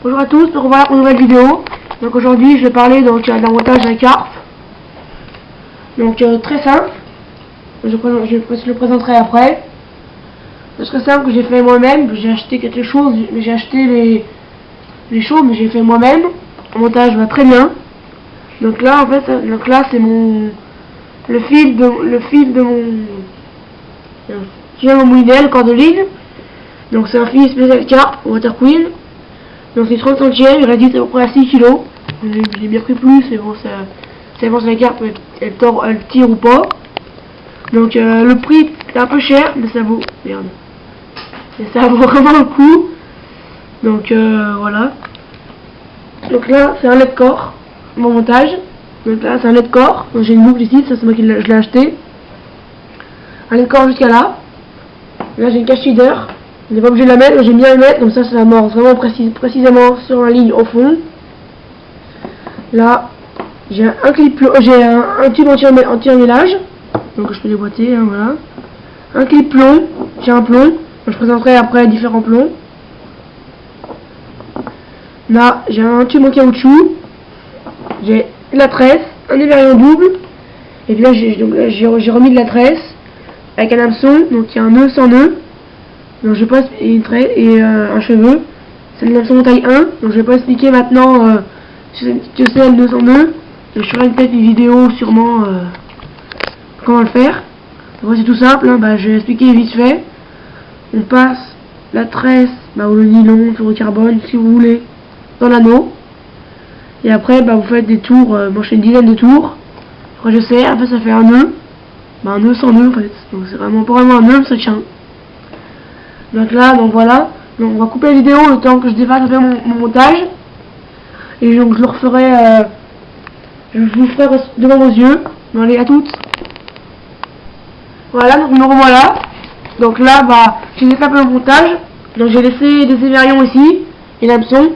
Bonjour à tous, donc voilà pour une nouvelle vidéo. Donc aujourd'hui je vais parler d'un montage à carpe. Donc très simple. Je le présenterai après. C'est très simple que j'ai fait moi-même. J'ai acheté quelque chose, j'ai acheté les choses, mais j'ai fait moi-même. Le montage va très bien. Donc là en fait, c'est le fil de mon moulinet, le cordeline. Donc c'est un fil spécial carpe Water Queen. Donc c'est 30 centièmes, il résiste à peu près à 6 kg. J'ai bien pris plus, mais bon, ça dépend si la carpe elle tire ou pas. Donc le prix est un peu cher, mais ça vaut. Merde. Et ça vaut vraiment le coup. Donc voilà. Donc là c'est un lait de corps, mon montage. Donc là c'est un lait de corps. Donc j'ai une boucle ici, ça c'est moi qui je l'ai acheté. Un lait de corps jusqu'à là. Là j'ai une cache feeder. On n'est pas obligé de la mettre, mais j'aime bien la mettre, comme ça la mord vraiment précisément sur la ligne au fond. Là, j'ai un tube anti-emmêlage, donc je peux déboîter, hein, voilà. Un clip plomb, j'ai un plomb, je présenterai après différents plombs. Là, j'ai un tube en caoutchouc, j'ai la tresse, un évarion double, et puis là j'ai remis de la tresse avec un hameçon, donc il y a un nœud sans nœud. Donc je vais pas un cheveu. C'est une hameçon taille 1. Donc je vais pas expliquer maintenant que c'est le 200 nœuds. Je ferai peut-être une vidéo sûrement comment le faire. Donc c'est tout simple, hein. Je vais expliquer vite fait. On passe la tresse ou le nylon, le fluorocarbone, si vous voulez, dans l'anneau. Et après vous faites des tours, moi je fais une dizaine de tours. Après je serre, après ça fait un nœud. Un nœud sans nœud en fait. Donc c'est vraiment pas vraiment un nœud, mais ça tient. Donc là, voilà. Donc on va couper la vidéo le temps que je défasse mon montage. Et donc je le referai, je vous ferai devant vos yeux. Bon, allez, à toutes. Voilà, donc me revoilà. Donc là, j'ai défait un peu mon montage. Donc j'ai laissé des évarions ici et l'hameçon.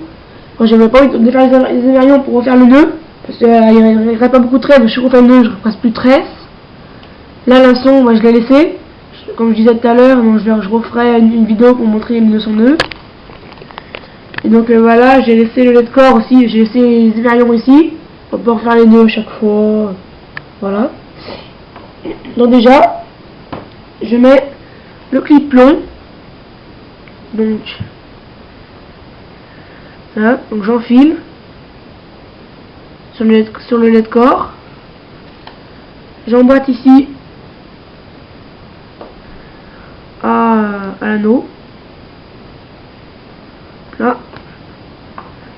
J'avais pas envie de défaire les évarions pour refaire le nœud. Parce qu'il n'y aurait pas beaucoup de tresse, je suis refait le nœud, je ne repasse plus de tresse. Là, l'hameçon, je l'ai laissé. Comme je disais tout à l'heure, je referai une vidéo pour montrer de son nœud. Et donc voilà, j'ai laissé le lait de corps aussi, j'ai laissé les évarions ici, pour pouvoir faire les nœuds à chaque fois. Voilà. Donc déjà, je mets le clip plomb. Donc là, donc j'enfile sur le lait de corps. J'emboîte ici à l'anneau. Là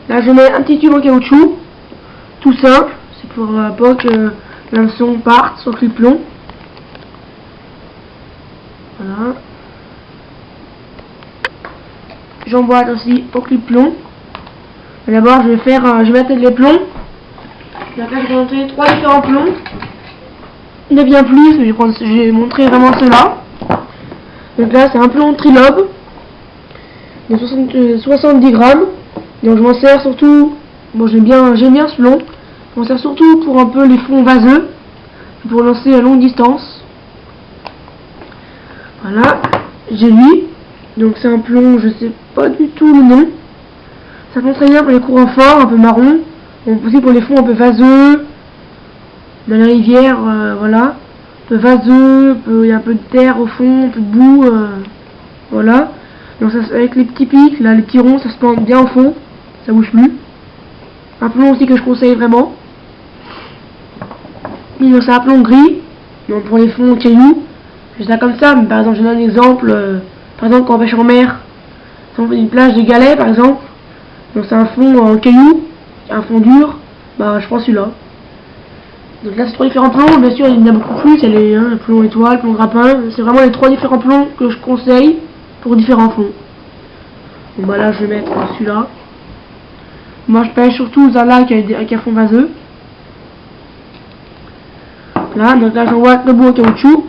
je mets un petit tube en caoutchouc, tout simple, c'est pour pas que l'hameçon parte sur le clip plomb. Voilà. J'emboîte aussi au clip plomb. D'abord je vais mettre les plombs. Donc là je vais montrer 3 différents plombs. Il y en a bien plus, mais je vais montrer vraiment ceux-là. Donc là c'est un plomb trilobe de 70 grammes. Donc je m'en sers surtout, j'aime bien ce plomb. Je m'en sers surtout pour un peu les fonds vaseux, pour lancer à longue distance. Voilà, j'ai lui. Donc c'est un plomb, je sais pas du tout le nom. Ça prend très bien pour les courants forts, un peu marron. Donc aussi pour les fonds un peu vaseux, dans la rivière, voilà. Un peu vaseux, il y a un peu de terre au fond, un peu de boue, voilà. Donc ça, avec les petits pics, là, les petits ronds, ça se plante bien au fond, ça bouge plus. Un plomb aussi que je conseille vraiment. Et donc c'est un plomb gris, donc pour les fonds cailloux, je fais ça comme ça, mais par exemple je donne un exemple, par exemple quand on pêche en mer, si on fait une plage de galets par exemple, donc c'est un fond en cailloux, un fond dur, je prends celui-là. Donc là c'est 3 différents plombs, bien sûr il y en a beaucoup plus, il y a le plomb étoile, plomb grappin, c'est vraiment les 3 différents plombs que je conseille pour différents fonds. Donc là je vais mettre celui-là. Moi je pêche surtout dans un lac avec un fond vaseux. Là, donc là j'envoie le bout au caoutchouc.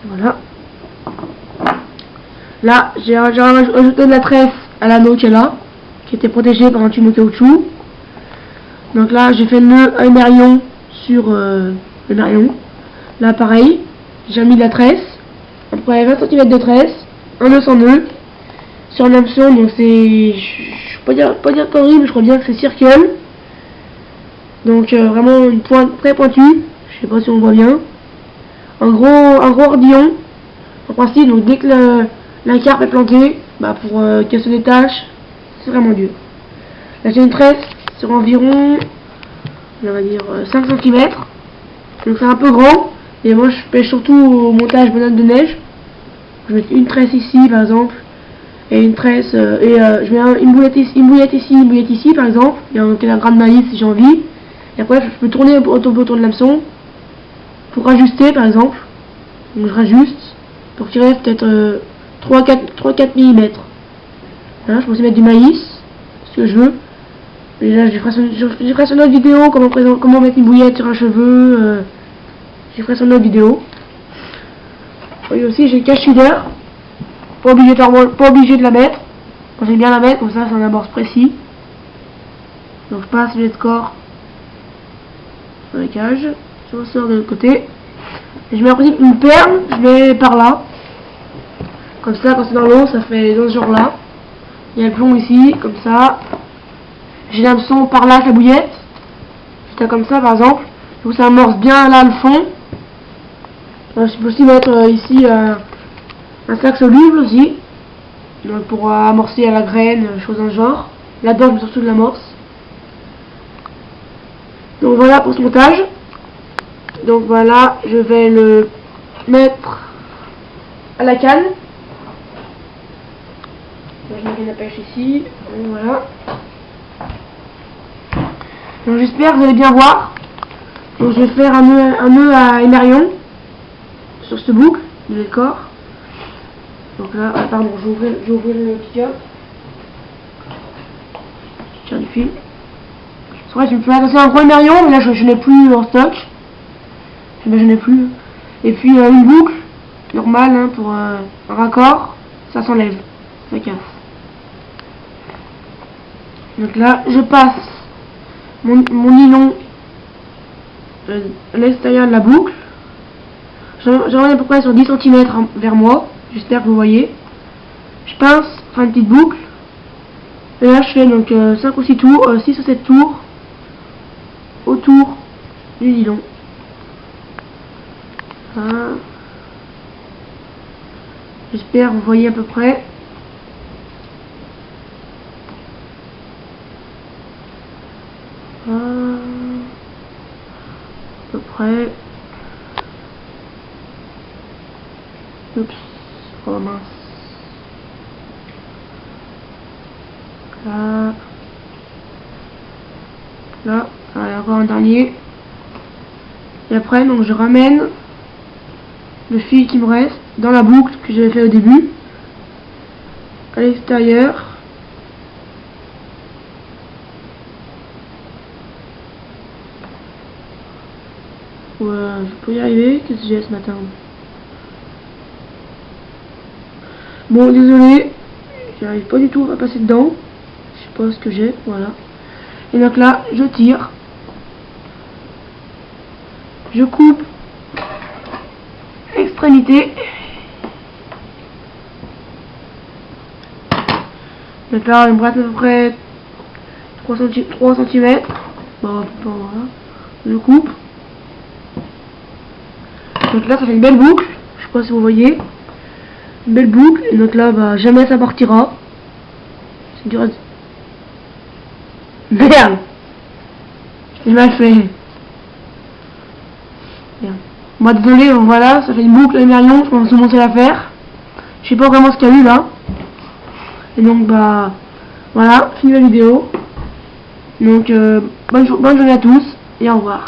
Voilà. Là j'ai ajouté de la tresse à l'anneau qui est là, qui était protégé par un tube de caoutchouc. Donc là j'ai fait le nœud à évarion sur le évarion. Là pareil, j'ai mis de la tresse. Après 20 cm de tresse, un nœud sans nœud. sur un hameçon, donc c'est, je peux pas dire connerie, mais je crois bien que c'est Circle. Donc vraiment une pointe très pointue, je sais pas si on voit bien. Un gros ordillon, en principe, donc dès que la carpe est plantée, bah pour casser des tâches, c'est vraiment dur. Là j'ai une tresse sur environ, on va dire 5 cm, donc c'est un peu grand, et moi je pêche surtout au montage bonhomme de neige. Je mets une tresse ici par exemple, et une tresse, je mets une bouillette ici, une bouillette ici par exemple, il y a un grain de maïs si j'ai envie, et après je peux tourner autour de l'hameçon, pour ajuster par exemple, donc je rajuste, pour qu'il reste peut-être 3-4 mm. Voilà, je peux aussi mettre du maïs, ce que je veux. Et là, je ferai sur une autre vidéo comment mettre une bouillette sur un cheveu. Je ferai sur une autre vidéo. Et aussi, j'ai le cache leader. Pas obligé de la mettre. Quand j'aime bien la mettre, comme ça, c'est un amorce précis. Donc, je passe le score sur les cages. Je ressors de l'autre côté. Et je mets en principe une perle, je mets par là. Comme ça, quand c'est dans l'eau, ça fait dans ce genre là. Il y a le plomb ici, comme ça. J'ai l'hameçon par là avec la bouillette. Juste comme ça par exemple. Donc ça amorce bien là le fond. Je peux aussi mettre ici un sac soluble aussi. Donc pour amorcer à la graine, chose dans ce genre. Là-dedans je mets surtout de l'amorce. Donc voilà pour ce montage. Donc voilà, je vais le mettre à la canne. Je mets la pêche ici. Donc voilà. Donc j'espère que vous allez bien voir. Donc je vais faire un nœud à émerion sur ce boucle de décor. Donc là, pardon, j'ai ouvert le petit cap. Je tire du fil. C'est vrai, je me fais attacher un gros émerion, mais là je n'ai plus en stock. Je n'ai plus. Et puis une boucle normale hein, pour un raccord, ça s'enlève, ça casse. Donc là, je passe mon nylon à l'extérieur de la boucle. J'en ai à peu près sur 10 cm vers moi. J'espère que vous voyez. Je pince, enfin une petite boucle. Et là je fais donc 5 ou 6 tours, 6 ou 7 tours autour du nylon. Voilà. J'espère que vous voyez à peu près. À peu près. Oups, oh mince. Là. Là, allez, encore un dernier. Et après, donc je ramène le fil qui me reste dans la boucle que j'avais fait au début, à l'extérieur. Ouais, je peux y arriver. Qu'est-ce que j'ai ce matin? Bon, désolé, j'arrive pas du tout à passer dedans. Je sais pas ce que j'ai, voilà. Et donc là, je tire. Je coupe l'extrémité. Donc là, il me reste à peu près 3 cm. Bon, voilà. Je coupe. Donc là, ça fait une belle boucle. Je sais pas si vous voyez. Une belle boucle. Et donc là, bah, jamais ça partira. C'est dur à... Merde! J'ai mal fait. Bien. Moi, désolé, voilà, ça fait une boucle à émerion. Je pense que commencer à faire. Je sais pas vraiment ce qu'il y a eu là. Et donc, bah, voilà, fini la vidéo. Donc, bonne journée à tous et au revoir.